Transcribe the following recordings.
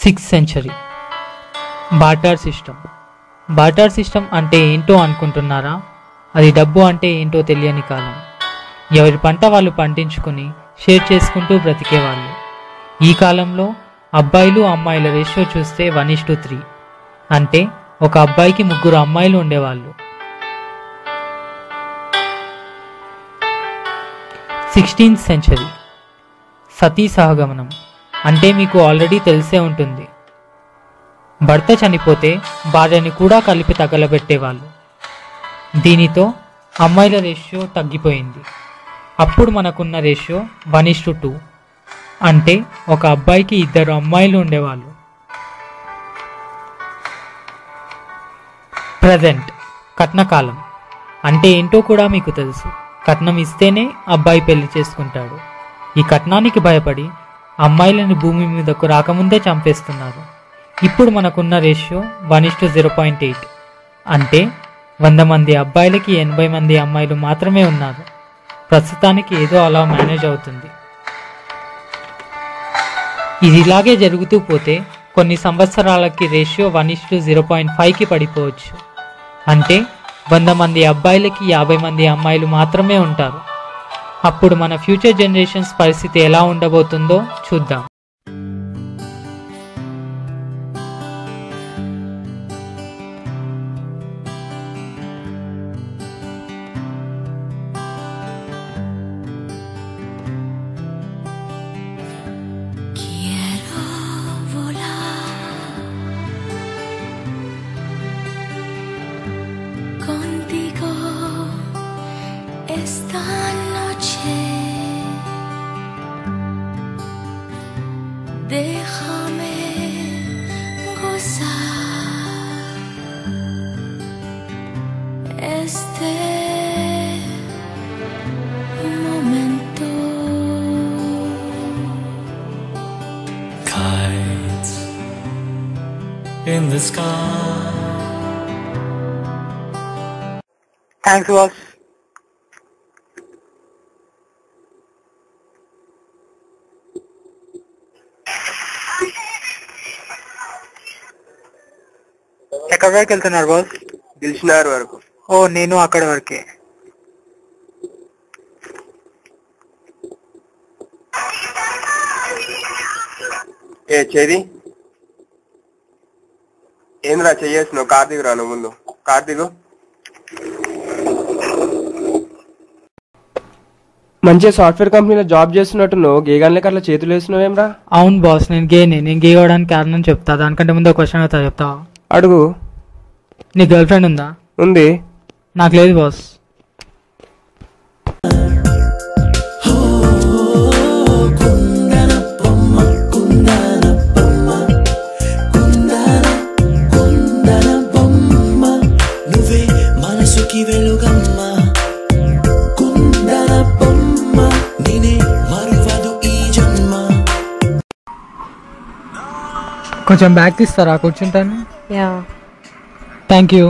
6th century. Barter system. Barter system అంటే ఏంటో అనుకుంటున్నారా? అది డబ్బు అంటే ఏంటో తెలియని కాలం. ఎవరి పంట వాళ్ళు పండించుకుని షేర్ చేసుకుంటూ బ్రతికేవాళ్ళు. ఈ కాలంలో అబ్బాయిలు అమ్మాయిల రేషియో చూస్తే 1:3, అంటే ఒక అబ్బాయికి 3 అమ్మాయిలు ఉండేవాళ్ళు. 16th century. సతీ సహగమనం అంటే మీకు ఆల్రెడీ తెలిసే ఉంటుంది. భర్త చనిపోతే భార్యని కూడా కలిపి తగలబెట్టేవాళ్ళు. దీనితో అమ్మాయిల రేషియో తగ్గిపోయింది. అప్పుడు మనకున్న రేషియో 1:2, అంటే ఒక అబ్బాయికి 2 అమ్మాయిలు ఉండేవాళ్ళు. ప్రజెంట్ కట్నకాలం అంటే ఏంటో కూడా మీకు తెలుసు. కట్నం ఇస్తేనే అబ్బాయి పెళ్లి చేసుకుంటాడు. ఈ కట్నానికి భయపడి అమ్మాయిలను భూమి మీదకు రాకముందే చంపేస్తున్నారు. ఇప్పుడు మనకున్న రేషియో 1:0.8, అంటే 100 మంది అబ్బాయిలకి 80 మంది అమ్మాయిలు మాత్రమే ఉన్నారు. ప్రస్తుతానికి ఏదో అలా మేనేజ్ అవుతుంది. ఇది ఇలాగే జరుగుతూ పోతే కొన్ని సంవత్సరాలకి రేషియో 1:0.5కి పడిపోవచ్చు. అంటే 100 మంది అబ్బాయిలకి 50 మంది అమ్మాయిలు మాత్రమే ఉంటారు. అప్పుడు మన ఫ్యూచర్ జనరేషన్స్ పరిస్థితి ఎలా ఉండబోతుందో చూద్దాం. Esta noche déjame gozar este momento. Kites in the sky. Thanks, boss. ఎక్కడి వరకు వెళ్తున్నారు బాస్? దిల్షునగర్ వరకు. ఓ, నేను అక్కడి వరకే. ఏ చేది ఏంద్రా చెయ్యేసినావు? కార్తీక్ రాను ముందు. కార్తీక్ మంచిగా సాఫ్ట్వేర్ కంపెనీలో జాబ్ చేస్తున్నట్టు నువ్వు గేగాన్లకి అట్లా చేతులు వేసినావేమ్రా? అవును బాస్, నేను గే అవడానికి కారణం చెప్తా. దానికంటే ముందు ఒక క్వశ్చన్ అవుతా, చెప్తావా? అడుగు. నీ గర్ల్ ఫ్రెండ్ ఉందా? ఉంది. నాకు లేదు బాస్. కొంచెం బ్యాక్ తీస్తారా? కూర్చుంటాను. Thank you.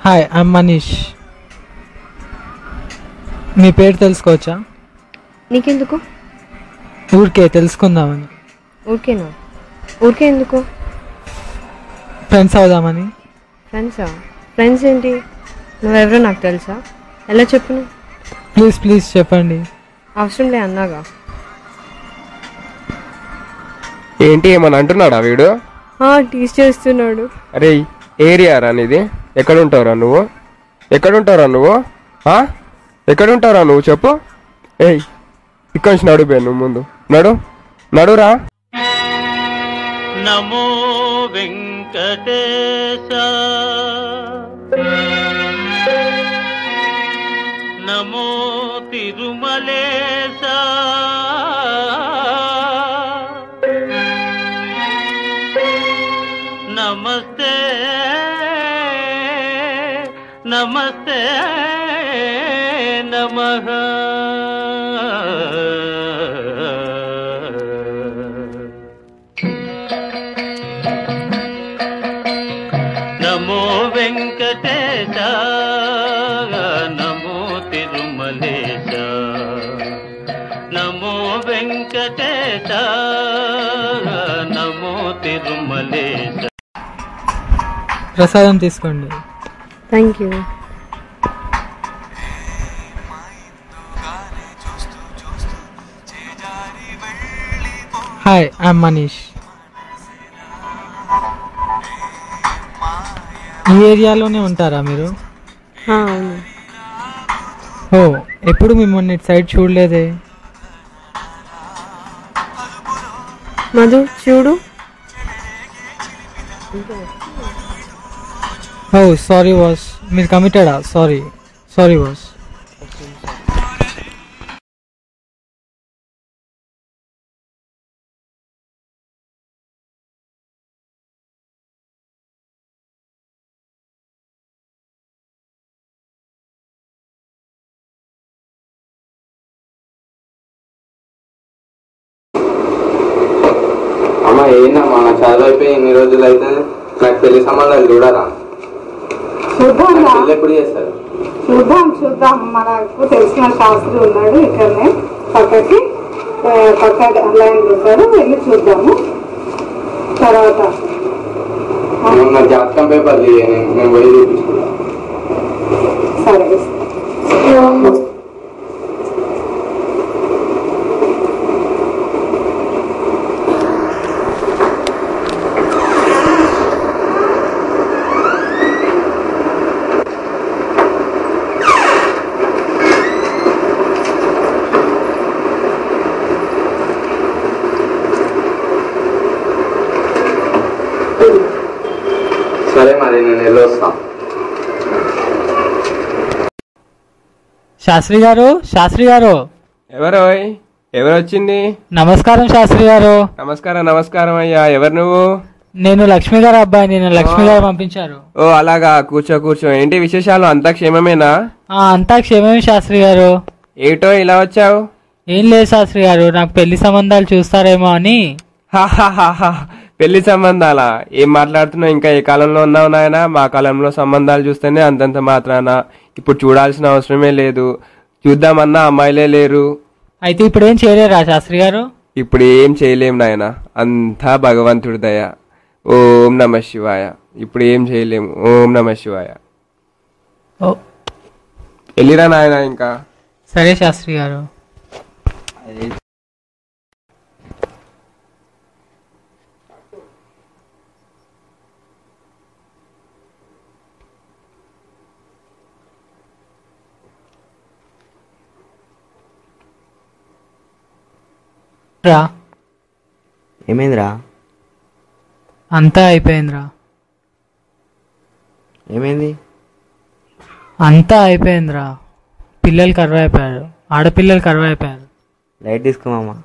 Hi, I'm Manish. మీ పేరు తెలుసుకోవచ్చా? నీకెందుకు? ఊరికే తెలుసుకుందామని. ఊరికేనా? ఊరికే ఎందుకు? ఫ్రెండ్స్ అవుదామని. ఫ్రెండ్సా? ఫ్రెండ్స్ ఏంటి? నువ్వెవరో నాకు తెలుసా? ఎలా చెప్పును? ప్లీజ్ చెప్పండి. అవసరం లే అన్నాగా. ఏంటి ఏమని అంటున్నాడా వీడు? టీచ్ చేస్తున్నాడు. అరే ఏరియా రా నీది? ఎక్కడుంటావురా నువ్వు? ఎక్కడుంటావురా నువ్వు చెప్పు. ఏయ్ ఇక్కడి నుంచి నడుపే. నువ్వు ముందు నడురా. నమో వెంకటేశ నమో తిరుమలేశ నమస్తే నమస్తే నమః. నమో వెంకటేశ నమో తిరుమలేశ నమో వెంకటేశ ప్రసాదం తీసుకోండి. Thank you. Hi, I'm Manish. ఈ ఏరియాలోనే ఉంటారా మీరు? అవును. ఓ, ఎప్పుడు మిమ్మల్ని ఇటు సైడ్ చూడలేదే. మధు చూడు. ఓ సారీ బాస్, మీరు కమిటెడా? Sorry boss. అమ్మ ఏందమ్మా, నా చదువు అయిపోయి ఇన్ని రోజులు అయితే నాకు పెళ్లి సంబంధాలు చూడరా? పెళ్ళి ఎప్పుడు చేస్తారు? చూద్దాం. మనకు తెలిసిన శాస్త్రి ఉన్నాడు ఇక్కడనే పక్క లైన్ ఉంటాడు, వెళ్ళి చూద్దాము. తర్వాత నా జాతకం పేపర్ నేను పోయి చూపించుకుంటా. సరే. సరే మరి నేను వెళ్ళొస్తా. శాస్త్రి గారు. ఎవరు వచ్చింది? నమస్కారం శాస్త్రి గారు. నమస్కారం అయ్యా. ఎవరు నువ్వు? నేను లక్ష్మి గారు అబ్బాయి. నేను లక్ష్మి గారు పంపించారు. ఓ అలాగా, కూర్చో. ఏంటి విశేషాలు? అంతా క్షేమమేనా? అంతా క్షేమమే శాస్త్రి గారు. ఏటో ఇలా వచ్చావు? ఏం లేదు శాస్త్రి గారు, నాకు పెళ్లి సంబంధాలు చూస్తారేమో అని. పెళ్లి సంబంధాలా? ఏం మాట్లాడుతున్నావు? ఇంకా ఏ కాలంలో ఉన్నావు నాయనా? మా కాలంలో సంబంధాలు చూస్తేనే అంతంత మాత్రాన. ఇప్పుడు చూడాల్సిన అవసరమే లేదు. చూద్దామన్నా అమ్మాయిలే లేరు. అయితే ఇప్పుడు ఏం చేయలేరా శాస్త్రి గారు? ఇప్పుడు ఏం చేయలేం నాయన, అంతా భగవంతుడి దయ. ఓం నమ శివాయ. ఇప్పుడు ఏం చేయలేము. ఓం నమ శివాయ. వెళ్ళిరా నాయన. ఇంకా సరే శాస్త్రి గారు. ఏమైందిరా? అంతా అయిపోయిందిరా. ఏమైంది? అంతా అయిపోయిందిరా. పిల్లలు కరువైపోయారు, ఆడపిల్లలు కరువైపోయారు. లైట్ తీసుకోమమ్మా.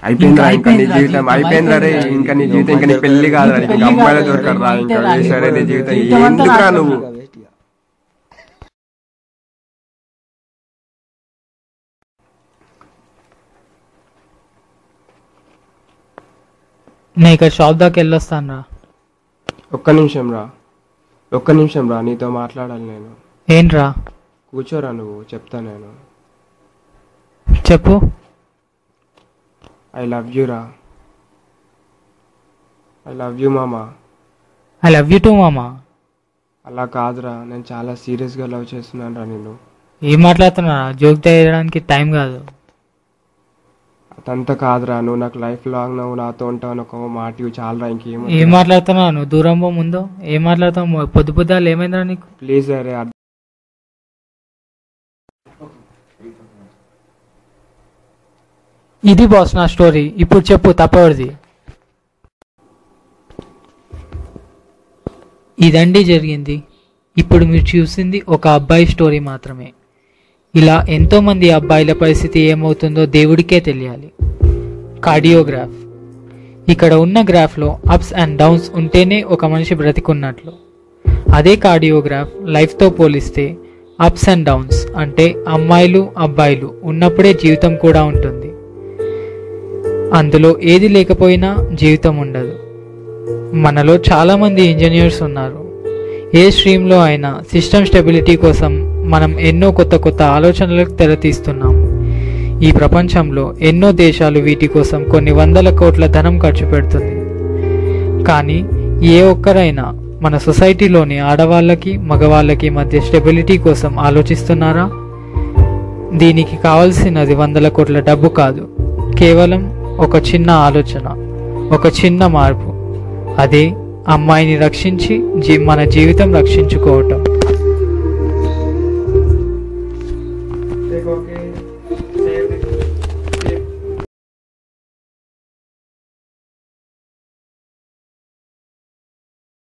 అయిపోయిందిరా. ఇంకా నీ జీవితం అయిపోయిందిరా రే. ఇంకా నీ జీవితం, ఇంకా నీ పెళ్లి కాదురా. ఇంకా అమ్మాయిలు దొరకరా. ఇంకా సరే నీ జీవితం ఎందుకురా నువ్వు? నేను ఇక్కడ షాప్ దాకా వెళ్ళొస్తాను రా. ఒక్క నిమిషం రా, నీతో మాట్లాడాలి నేను. ఏంట్రా? కూర్చోరా నువ్వు, చెప్తా నేను. చెప్పు. ఐ లవ్ యూ రా. ఐ లవ్ యూ మామా. ఐ లవ్ యూ టూ మామా. అలా కాదురా, నేను చాలా సీరియస్గా లవ్ చేస్తున్నాను రా నిన్ను. ఏం మాట్లాడుతున్నారా? జోక్ చేయడానికి టైం కాదు. అదంతా కాదురా, నువ్వు నాకు లైఫ్ లాంగ్ నువ్వు నాతో ఉంటావు ఒక మాట చాలరా. ఇంకేం ఏం మాట్లాడుతున్నావు? నువ్వు దూరం పో ముందు. ఏం మాట్లాడుతావు? పొద్దులు ఏమైందిరా నీకు? ప్లీజ్ అరే. ఇది బాస్ నా స్టోరీ. ఇప్పుడు చెప్పు, తప్పవడిది. ఇదండి జరిగింది. ఇప్పుడు మీరు చూసింది ఒక అబ్బాయి స్టోరీ మాత్రమే. ఇలా ఎంతోమంది అబ్బాయిల పరిస్థితి ఏమవుతుందో దేవుడికే తెలియాలి. కార్డియోగ్రాఫ్. ఇక్కడ ఉన్న గ్రాఫ్లో అప్స్ అండ్ డౌన్స్ ఉంటేనే ఒక మనిషి బ్రతికున్నట్లు. అదే కార్డియోగ్రాఫ్ లైఫ్తో పోలిస్తే అప్స్ అండ్ డౌన్స్ అంటే అమ్మాయిలు అబ్బాయిలు ఉన్నప్పుడే జీవితం కూడా ఉంటుంది. అందులో ఏది లేకపోయినా జీవితం ఉండదు. మనలో చాలామంది ఇంజనీర్స్ ఉన్నారు. ఏ స్ట్రీమ్లో అయినా సిస్టమ్ స్టెబిలిటీ కోసం మనం ఎన్నో కొత్త ఆలోచనలకు తెరతీస్తున్నాం. ఈ ప్రపంచంలో ఎన్నో దేశాలు వీటి కోసం కొన్ని వందల కోట్ల ధనం ఖర్చు పెడుతుంది. కానీ ఏ ఒక్కరైనా మన సొసైటీలోని ఆడవాళ్ళకి మగవాళ్ళకి మధ్య స్టెబిలిటీ కోసం ఆలోచిస్తున్నారా? దీనికి కావలసినది వందల కోట్ల డబ్బు కాదు, కేవలం ఒక చిన్న ఆలోచన, ఒక చిన్న మార్పు. అదే అమ్మాయిని రక్షించి మన జీవితం రక్షించుకోవటం.